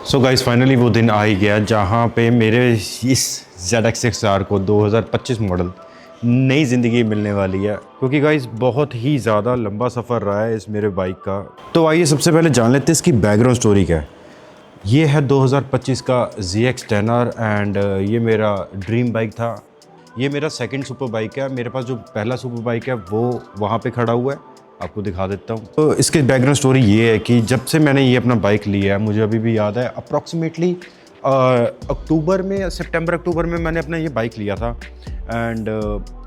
So guys finally वो दिन आ ही गया जहाँ पे मेरे इस ZX6R को 2025 मॉडल नई ज़िंदगी मिलने वाली है, क्योंकि गाइस बहुत ही ज़्यादा लंबा सफ़र रहा है इस मेरे बाइक का। तो आइए सबसे पहले जान लेते हैं इसकी बैकग्राउंड स्टोरी क्या है। ये है 2025 का ZX10R एंड ये मेरा ड्रीम बाइक था। ये मेरा सेकंड सुपर बाइक है। मेरे पास जो पहला सुपर बाइक है वो वहाँ पे खड़ा हुआ है, आपको दिखा देता हूँ। तो इसके बैकग्राउंड स्टोरी ये है कि जब से मैंने ये अपना बाइक लिया है, मुझे अभी भी याद है अप्रॉक्सीमेटली सितंबर अक्टूबर में मैंने अपना ये बाइक लिया था and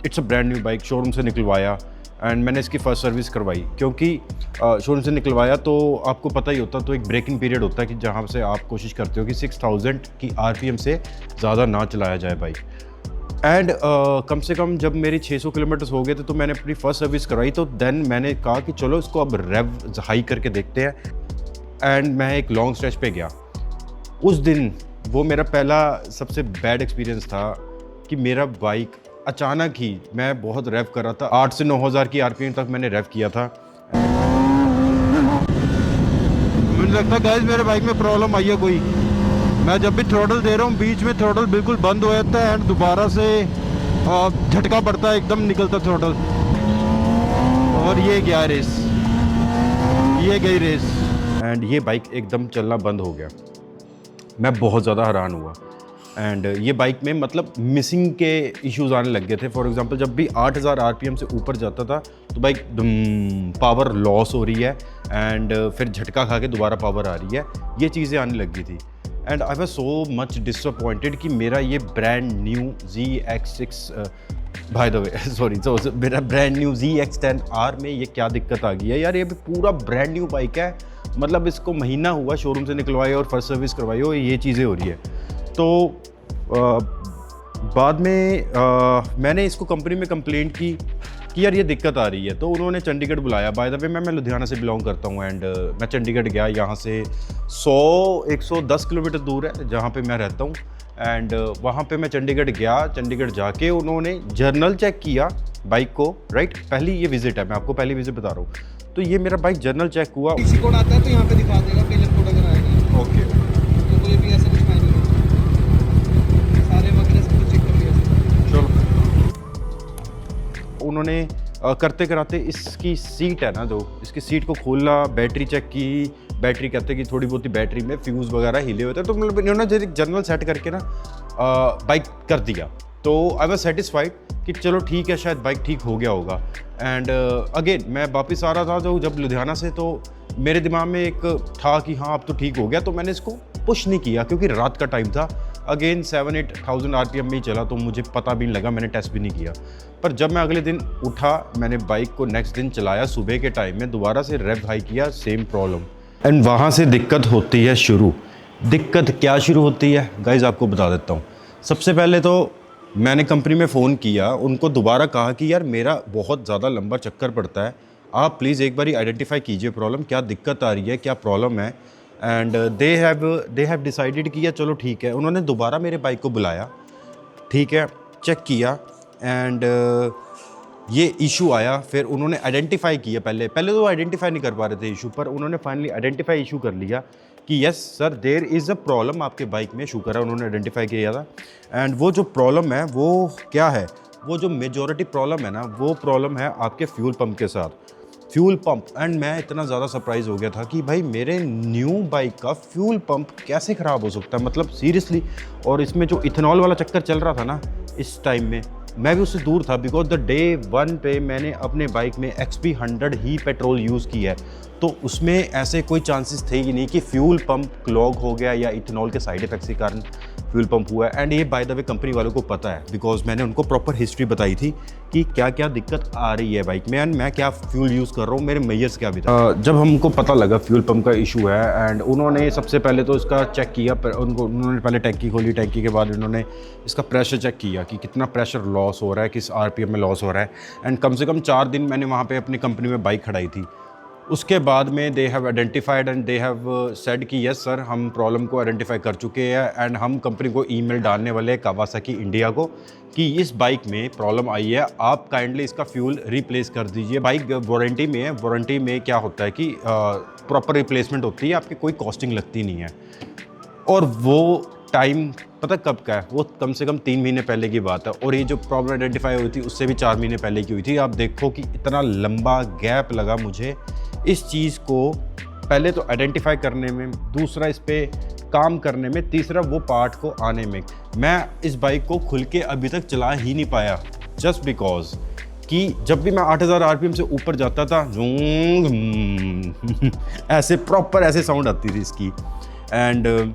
it's a brand new bike. Showroom से निकलवाया एंड मैंने इसकी फ़र्स्ट सर्विस करवाई, क्योंकि शोरूम से निकलवाया तो आपको पता ही होता, तो एक ब्रेकिंग पीरियड होता है कि जहाँ से आप कोशिश करते हो कि 6000 की RPM से ज़्यादा ना चलाया जाए बाइक। एंड कम से कम जब मेरी 600 किलोमीटर हो गए थे तो मैंने अपनी फ़र्स्ट सर्विस करवाई। तो देन मैंने कहा कि चलो इसको अब रेव हाई करके देखते हैं एंड मैं एक लॉन्ग स्ट्रेच पे गया। उस दिन वो मेरा पहला सबसे बैड एक्सपीरियंस था कि मेरा बाइक अचानक ही, मैं बहुत रेव कर रहा था, 8 से 9000 की RPM तक मैंने रेव किया था। मुझे लगता है गाइस मेरे बाइक में प्रॉब्लम आई है कोई। मैं जब भी थ्रोटल दे रहा हूँ बीच में थ्रोटल बिल्कुल बंद हो जाता है एंड दोबारा से झटका पड़ता है, एकदम निकलता थ्रोटल। और ये गया रेस, ये गई रेस एंड ये बाइक एकदम चलना बंद हो गया। मैं बहुत ज़्यादा हैरान हुआ एंड ये बाइक में मतलब मिसिंग के इश्यूज आने लग गए थे। फॉर एग्जांपल जब भी 8000 RPM से ऊपर जाता था तो बाइक पावर लॉस हो रही है एंड फिर झटका खा के दोबारा पावर आ रही है, ये चीज़ें आने लग गई थी। And I was so much disappointed कि मेरा ये ब्रांड न्यू मेरा ब्रांड न्यू ZX10R में ये क्या दिक्कत आ गई है यार। ये पूरा ब्रांड न्यू बाइक है, मतलब इसको महीना हुआ शोरूम से निकलवाई और फर्स्ट सर्विस करवाई हो, ये चीज़ें हो रही है। तो बाद में मैंने इसको कंपनी में कंप्लेंट की कि यार ये दिक्कत आ रही है। तो उन्होंने चंडीगढ़ बुलाया। बाय द वे मैं लुधियाना से बिलोंग करता हूँ एंड मैं चंडीगढ़ गया। यहाँ से 110 किलोमीटर दूर है जहाँ पे मैं रहता हूँ एंड वहाँ पे मैं चंडीगढ़ गया। चंडीगढ़ जाके उन्होंने जर्नल चेक किया बाइक को, राइट। पहली ये विजिट है, मैं आपको पहली विजिट बता रहा हूँ। तो ये मेरा बाइक जर्नल चेक हुआ। पीसी कोड आता है तो यहाँ पे दिखा देगा, पीएलएम कोड अगर आएगा। ओके, तो कोई भी ऐसा कुछ फाइन नहीं, सारे वगैरह सब कुछ चेक कर लिया। चलो उन्होंने करते कराते इसकी सीट है ना, जो इसकी सीट को खोला, बैटरी चेक की। बैटरी कहते हैं कि थोड़ी बहुत ही बैटरी में फ्यूज़ वगैरह हिले हुए थे, तो मतलब इन्होंने जर्नल सेट करके ना बाइक कर दिया। तो आई वाज सेटिस्फाइड कि चलो ठीक है, शायद बाइक ठीक हो गया होगा। एंड अगेन मैं वापस आ रहा था जो जब लुधियाना से, तो मेरे दिमाग में एक था कि हाँ अब तो ठीक हो गया। तो मैंने इसको पुश नहीं किया क्योंकि रात का टाइम था। अगेन 7-8,000 RPM में ही चला, तो मुझे पता भी नहीं लगा, मैंने टेस्ट भी नहीं किया। पर जब मैं अगले दिन उठा, मैंने बाइक को नेक्स्ट दिन चलाया, सुबह के टाइम में दोबारा से रेव हाई किया, सेम प्रॉब्लम। एंड वहाँ से दिक्कत होती है शुरू। दिक्कत क्या शुरू होती है गाइज, आपको बता देता हूँ। सबसे पहले तो मैंने कंपनी में फ़ोन किया, उनको दोबारा कहा कि यार मेरा बहुत ज़्यादा लंबा चक्कर पड़ता है, आप प्लीज़ एक बार आइडेंटिफाई कीजिए प्रॉब्लम, क्या दिक्कत आ रही है, क्या प्रॉब्लम है। एंड दे हैव डिसाइडेड किया चलो ठीक है। उन्होंने दोबारा मेरे बाइक को बुलाया, ठीक है, चेक किया एंड ये इशू आया। फिर उन्होंने आइडेंटिफाई किया, पहले तो आइडेंटिफाई नहीं कर पा रहे थे इशू, पर उन्होंने फाइनली आइडेंटिफाई इशू कर लिया कि yes sir there is a problem आपके बाइक में। शुक्र है उन्होंने आइडेंटिफाई किया था। एंड वो जो प्रॉब्लम है वो क्या है, वो जो मेजॉरिटी प्रॉब्लम है ना, वो प्रॉब्लम है आपके फ्यूल पंप के साथ, फ्यूल पंप। एंड मैं इतना ज़्यादा सरप्राइज़ हो गया था कि भाई मेरे न्यू बाइक का फ्यूल पंप कैसे ख़राब हो सकता है, मतलब सीरियसली। और इसमें जो इथेनॉल वाला चक्कर चल रहा था ना इस टाइम में, मैं भी उससे दूर था, बिकॉज द डे 1 पे मैंने अपने बाइक में XP100 ही पेट्रोल यूज़ किया है। तो उसमें ऐसे कोई चांसेस थे ही नहीं कि फ्यूल पंप क्लॉग हो गया या इथेनॉल के साइड इफेक्ट्स के कारण फ्यूल पंप हुआ है। एंड ये बाय द वे कंपनी वालों को पता है, बिकॉज मैंने उनको प्रॉपर हिस्ट्री बताई थी कि क्या क्या दिक्कत आ रही है बाइक में एंड मैं क्या फ्यूल यूज़ कर रहा हूँ, मेरे मेजर्स क्या भी था। जब हमको पता लगा फ्यूल पंप का इशू है एंड उन्होंने सबसे पहले तो इसका चेक किया, उन्होंने पहले टैंकी खोली, टैंकी के बाद उन्होंने इसका प्रेशर चेक किया कि कितना प्रेशर लॉस हो रहा है, किस RPM में लॉस हो रहा है। एंड कम से कम 4 दिन मैंने वहाँ पे अपनी कंपनी में बाइक खड़ाई थी। उसके बाद में they have identified and they have said कि यस सर हम प्रॉब्लम को आइडेंटिफाई कर चुके हैं एंड हम कंपनी को ईमेल डालने वाले हैं कावासाकी इंडिया को कि इस बाइक में प्रॉब्लम आई है, आप काइंडली इसका फ्यूल रिप्लेस कर दीजिए। बाइक वारंटी में है, वारंटी में क्या होता है कि प्रॉपर रिप्लेसमेंट होती है, आपकी कोई कॉस्टिंग लगती नहीं है। और वो टाइम पता कब का है, वो कम से कम 3 महीने पहले की बात है। और ये जो प्रॉब्लम आइडेंटिफाई हुई थी उससे भी 4 महीने पहले की हुई थी। आप देखो कि इतना लंबा गैप लगा मुझे इस चीज़ को पहले तो आइडेंटिफाई करने में, दूसरा इस पे काम करने में, तीसरा वो पार्ट को आने में। मैं इस बाइक को खुल के अभी तक चला ही नहीं पाया, जस्ट बिकॉज कि जब भी मैं 8000 आरपीएम से ऊपर जाता था ऐसे प्रॉपर ऐसे साउंड आती थी इसकी। एंड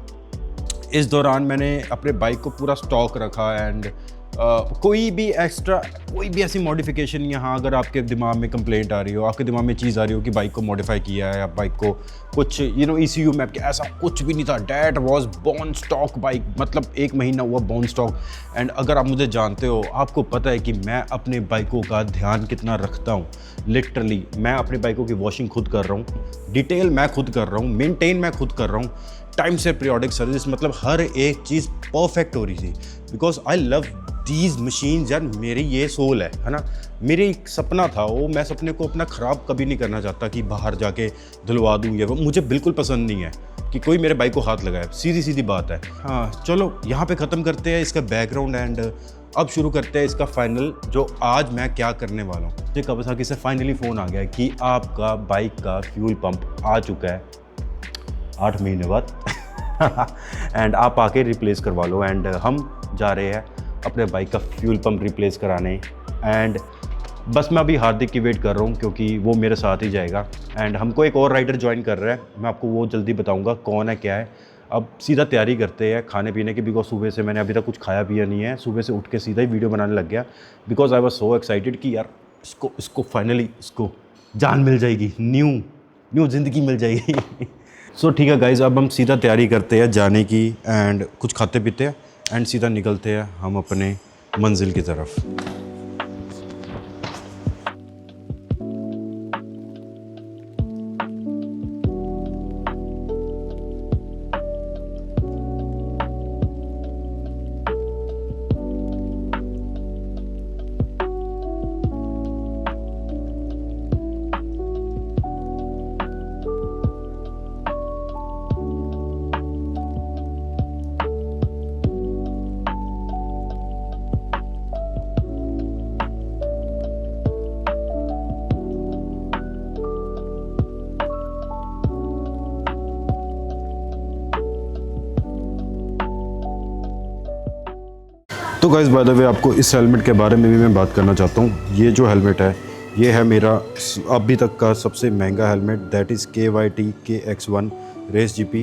इस दौरान मैंने अपने बाइक को पूरा स्टॉक रखा एंड कोई भी एक्स्ट्रा, कोई भी ऐसी मॉडिफिकेशन यहाँ अगर आपके दिमाग में कंप्लेंट आ रही हो, आपके दिमाग में चीज़ आ रही हो कि बाइक को मॉडिफाई किया है या बाइक को कुछ ECU मैप के, ऐसा कुछ भी नहीं था। That was bone stock bike, मतलब 1 महीना हुआ बोर्न स्टॉक। एंड अगर आप मुझे जानते हो, आपको पता है कि मैं अपने बाइकों का ध्यान कितना रखता हूँ। लिटरली मैं अपने बाइकों की वॉशिंग खुद कर रहा हूँ, डिटेल मैं खुद कर रहा हूँ, मेंटेन मैं खुद कर रहा हूँ, टाइम से पीरियोडिक सर्विस, मतलब हर एक चीज़ परफेक्ट हो रही थी। Because I love these machines यार, मेरी ये सोल है ना। मेरे एक सपना था वो, मैं सपने को अपना ख़राब कभी नहीं करना चाहता कि बाहर जाके धुलवा दूँ, ये वो मुझे बिल्कुल पसंद नहीं है कि कोई मेरे बाइक को हाथ लगाए, सीधी सीधी बात है। हाँ चलो यहाँ पे ख़त्म करते हैं इसका बैकग्राउंड एंड अब शुरू करते हैं इसका फाइनल, जो आज मैं क्या करने वाला हूँ। मुझे कावासाकी से फाइनली फ़ोन आ गया कि आपका बाइक का फ्यूल पंप आ चुका है 8 महीने बाद एंड आप आके रिप्लेस करवा लो। एंड हम जा रहे हैं अपने बाइक का फ्यूल पंप रिप्लेस कराने। एंड बस मैं अभी हार्दिक की वेट कर रहा हूँ क्योंकि वो मेरे साथ ही जाएगा। एंड हमको एक और राइडर ज्वाइन कर रहा है, मैं आपको वो जल्दी बताऊँगा कौन है क्या है। अब सीधा तैयारी करते हैं खाने पीने की, बिकॉज सुबह से मैंने अभी तक कुछ खाया पिया नहीं है। सुबह से उठ के सीधा ही वीडियो बनाने लग गया because I was so excited कि यार इसको फाइनली इसको जान मिल जाएगी, न्यू ज़िंदगी मिल जाएगी। सो ठीक है गाइज़, अब हम सीधा तैयारी करते हैं जाने की एंड कुछ खाते पीते हैं एंड सीधा निकलते हैं हम अपने मंजिल की तरफ। तो गाइस बाय द वे आपको इस हेलमेट के बारे में भी मैं बात करना चाहता हूँ। ये जो हेलमेट है ये है मेरा अभी तक का सबसे महंगा helmet, that is KYT KX1 race GP।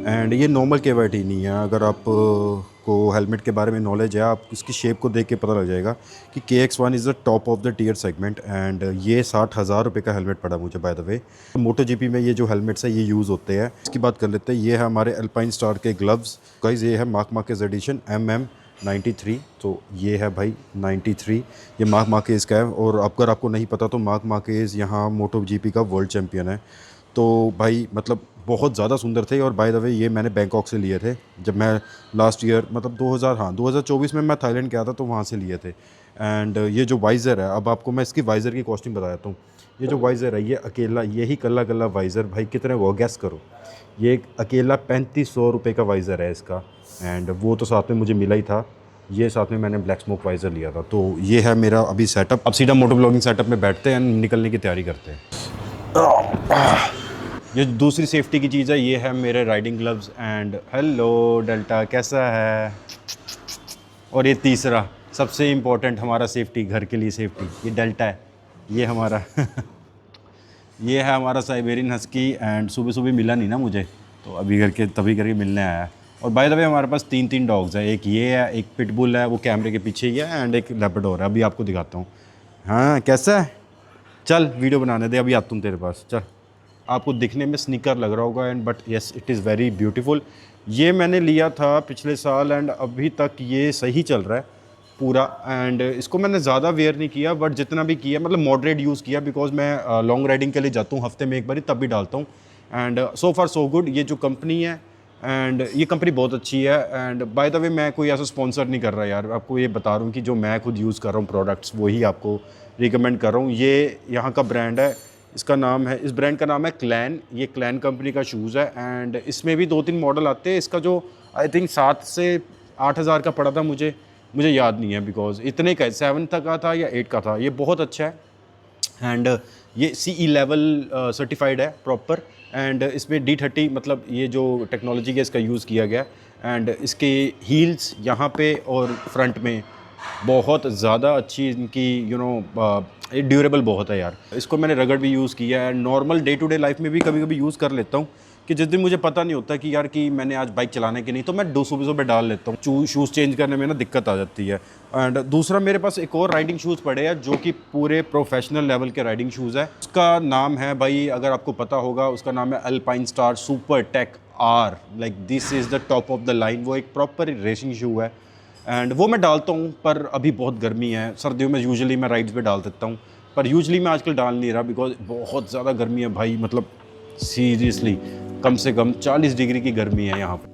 And ये नॉर्मल KYT नहीं है। अगर आप को हेलमेट के बारे में नॉलेज है, आप इसकी शेप को देख के पता लग जाएगा कि KX1 is the top of the tier segment. And ये 60,000 रुपये का हेलमेट पड़ा मुझे by the way. Moto GP में ये जो हेलमेट्स है ये यूज़ होते हैं। इसकी बात कर लेते हैं। ये है हमारे अल्पाइन स्टार के ग्लव्स गाइस, ये है मार्क मार्केज एडिशन MM93। तो ये है भाई 93, ये मार्क मार्केज का है। और अगर आपको नहीं पता तो मार्क मार्केज यहाँ मोटो GP का वर्ल्ड चैम्पियन है। तो भाई मतलब बहुत ज़्यादा सुंदर थे। और बाय द वे ये मैंने बैंकॉक से लिए थे जब मैं लास्ट ईयर मतलब 2024 में मैं थाईलैंड गया था तो वहाँ से लिए थे। एंड ये जो वाइज़र है, अब आपको मैं इसकी वाइज़र की कॉस्टिंग बता देता हूँ। ये जो वाइज़र है ये अकेला, यही कल्ला कल्ला वाइज़र भाई कितने वो गैस करो, ये एक अकेला 3500 रुपये का वाइज़र है इसका। एंड वो तो साथ में मुझे मिला ही था, ये साथ में मैंने ब्लैक स्मोक वाइज़र लिया था। तो ये है मेरा अभी सेटअप। अब सीधा मोटो ब्लॉगिंग सेटअप में बैठते हैं, निकलने की तैयारी करते हैं। ये दूसरी सेफ्टी की चीज़ है, ये है मेरे riding gloves. And hello delta कैसा है। और ये तीसरा सबसे इम्पोर्टेंट हमारा सेफ्टी, घर के लिए सेफ्टी, ये डेल्टा है, ये हमारा ये है हमारा साइबेरियन हस्की। एंड सुबह सुबह मिला नहीं ना मुझे, तो अभी तभी करके मिलने आया। और बाय द वे हमारे पास 3 डॉग्स हैं, एक ये है, एक पिटबुल है वो कैमरे के पीछे ही है, एंड एक लैब्राडोर है। अभी आपको दिखाता हूँ। हाँ कैसा है, चल वीडियो बनाने दे, अभी आता हूँ तेरे पास। चल, आपको दिखने में स्नीकर लग रहा होगा and but yes it is very beautiful. ये मैंने लिया था पिछले साल एंड अभी तक ये सही चल रहा है पूरा। एंड इसको मैंने ज़्यादा वेयर नहीं किया, बट जितना भी किया मतलब मॉडरेट यूज़ किया, बिकॉज मैं लॉन्ग राइडिंग के लिए जाता हूँ हफ्ते में एक बार तब भी डालता हूँ। And so far so good. ये जो कंपनी है एंड ये कंपनी बहुत अच्छी है। एंड बाय द वे मैं कोई ऐसा स्पॉन्सर नहीं कर रहा यार, आपको ये बता रहा हूँ कि जो मैं खुद यूज़ कर रहा हूँ प्रोडक्ट्स वही आपको रिकमेंड कर रहा हूँ। ये यहाँ का ब्रांड है, इसका नाम है, इस ब्रांड का नाम है क्लैन। ये क्लैन कंपनी का शूज़ है एंड इसमें भी 2-3 मॉडल आते हैं। इसका जो आई थिंक 7 से 8 हज़ार का पड़ा था मुझे याद नहीं है, बिकॉज इतने का 7 तक का था या 8 का था। ये बहुत अच्छा है एंड ये CE लेवल सर्टिफाइड है प्रॉपर। एंड इसमें D30 मतलब ये जो टेक्नोलॉजी है इसका यूज़ किया गया। एंड इसके हील्स यहाँ पे और फ्रंट में बहुत ज़्यादा अच्छी इनकी ड्यूरेबल बहुत है यार। इसको मैंने रगड़ भी यूज़ किया है, normal day to day life में भी कभी कभी यूज़ कर लेता हूँ कि जिस दिन मुझे पता नहीं होता कि यार कि मैंने आज बाइक चलाने की नहीं, तो मैं 200 सुबह डाल लेता हूँ। शूज़ चेंज करने में ना दिक्कत आ जाती है। एंड दूसरा मेरे पास एक और राइडिंग शूज़ पड़े हैं जो कि पूरे प्रोफेशनल लेवल के राइडिंग शूज़ है। उसका नाम है भाई, अगर आपको पता होगा, उसका नाम है Alpinestars Supertech R। Like this is the top of the line. वो एक प्रॉपर रेसिंग शू है एंड वो मैं डालता हूँ, पर अभी बहुत गर्मी है। सर्दियों में यूजुअली मैं राइड्स पे डाल देता हूँ, पर यूजुअली मैं आजकल डाल नहीं रहा बिकॉज बहुत ज़्यादा गर्मी है भाई। मतलब सीरियसली कम से कम 40 डिग्री की गर्मी है यहाँ पर।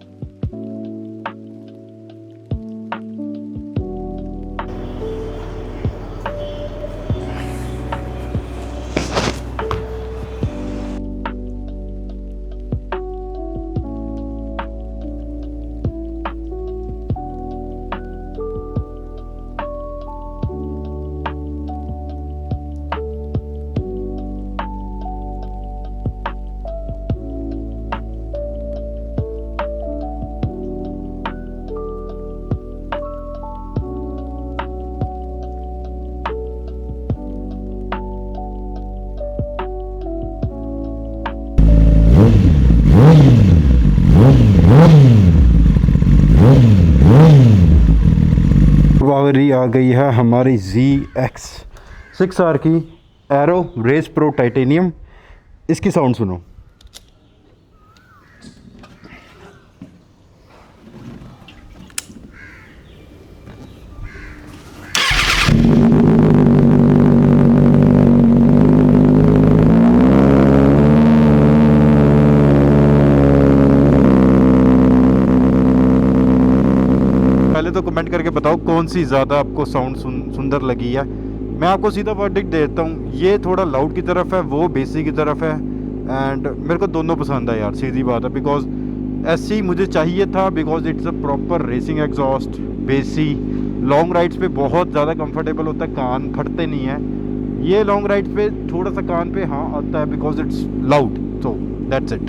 वावरी आ गई है हमारी ZX6R की एरो रेस प्रो टाइटेनियम। इसकी साउंड सुनो। पहले तो कमेंट करके बताओ कौन सी ज़्यादा आपको साउंड सुंदर लगी है। मैं आपको सीधा वर्डिक्ट देता हूँ, ये थोड़ा लाउड की तरफ है, वो बेसी की तरफ है। एंड मेरे को दोनों पसंद है यार, सीधी बात है। बिकॉज ऐसे ही मुझे चाहिए था, because it's a proper racing exhaust. बेसी लॉन्ग राइड्स पे बहुत ज़्यादा कंफर्टेबल होता है, कान फटते नहीं है। ये लॉन्ग राइड्स पे थोड़ा सा कान पे हाँ आता है because it's loud, so that's it.